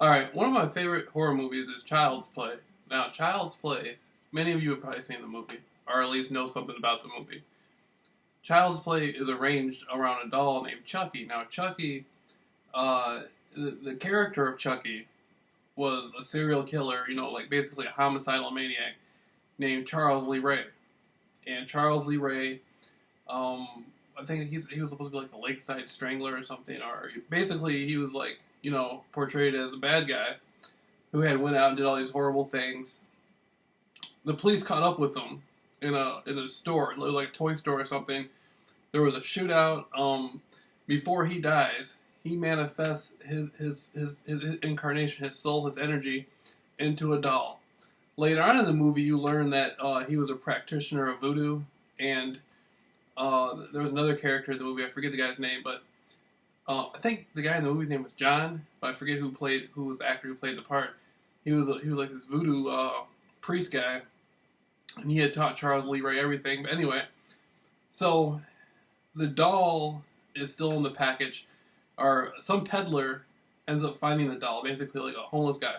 Alright, one of my favorite horror movies is Child's Play. Now, Child's Play, many of you have probably seen the movie, or at least know something about the movie. Child's Play is arranged around a doll named Chucky. Now, Chucky, uh, the character of Chucky was a serial killer, like basically a homicidal maniac named Charles Lee Ray. And Charles Lee Ray, I think he was supposed to be like the Lakeside Strangler or something, or basically he was like, portrayed as a bad guy who had went out and did all these horrible things. The police caught up with him in a store, like a toy store or something. There was a shootout. Before he dies, he manifests his incarnation, his soul, his energy, into a doll. Later on in the movie, you learn that he was a practitioner of voodoo, and there was another character in the movie. I forget the guy's name, but I think the guy in the movie's name was John, but I forget who was the actor who played the part. He was like this voodoo priest guy, and he had taught Charles Lee Ray everything. But anyway, so the doll is still in the package, or some peddler ends up finding the doll, basically like a homeless guy.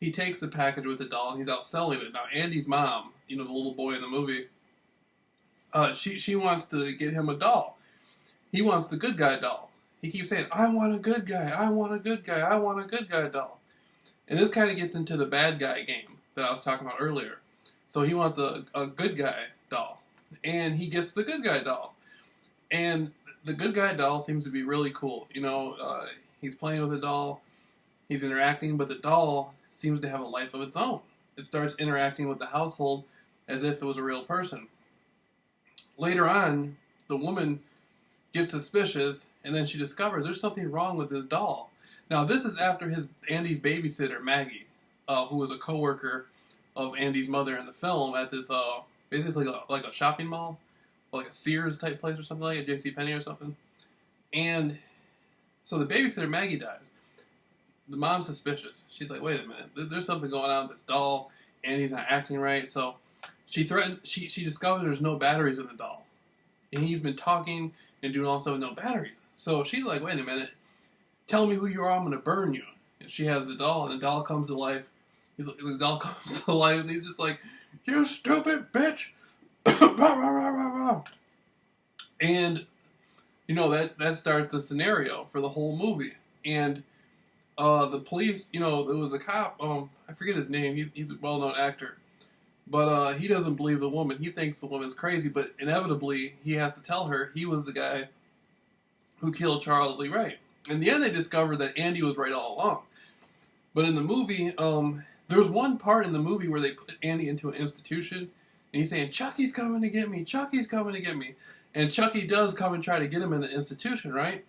He takes the package with the doll and he's out selling it. Now Andy's mom, the little boy in the movie, she wants to get him a doll. He wants the good guy doll. He keeps saying, "I want a good guy, I want a good guy, I want a good guy doll." And this kind of gets into the bad guy game that I was talking about earlier. So he wants a good guy doll. And he gets the good guy doll. And the good guy doll seems to be really cool. He's playing with the doll, he's interacting, but the doll seems to have a life of its own. It starts interacting with the household as if it was a real person. Later on, the woman gets suspicious, and then she discovers there's something wrong with this doll. Now, this is after Andy's babysitter, Maggie, who was a co-worker of Andy's mother in the film at this, basically like a shopping mall, like a Sears type place or something, like a JCPenney or something. And so the babysitter, Maggie, dies. The mom's suspicious. She's like, wait a minute, there's something going on with this doll, Andy's not acting right. So she discovers there's no batteries in the doll. And he's been talking and doing all this stuff with no batteries. So she's like, wait a minute, tell me who you are, I'm going to burn you. And she has the doll, and the doll comes to life. The doll comes to life, and he's just like, you stupid bitch! And, that starts the scenario for the whole movie. And the police, there was a cop, I forget his name, he's a well-known actor. But he doesn't believe the woman. He thinks the woman's crazy, but inevitably he has to tell her he was the guy who killed Charles Lee Ray. In the end, they discover that Andy was right all along. But in the movie, there's one part in the movie where they put Andy into an institution, and he's saying, "Chucky's coming to get me, Chucky's coming to get me." And Chucky does come and try to get him in the institution, right?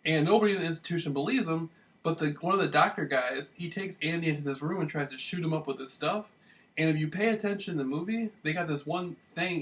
And nobody in the institution believes him, but one of the doctor guys, he takes Andy into this room and tries to shoot him up with this stuff. And if you pay attention in the movie, they got this one thing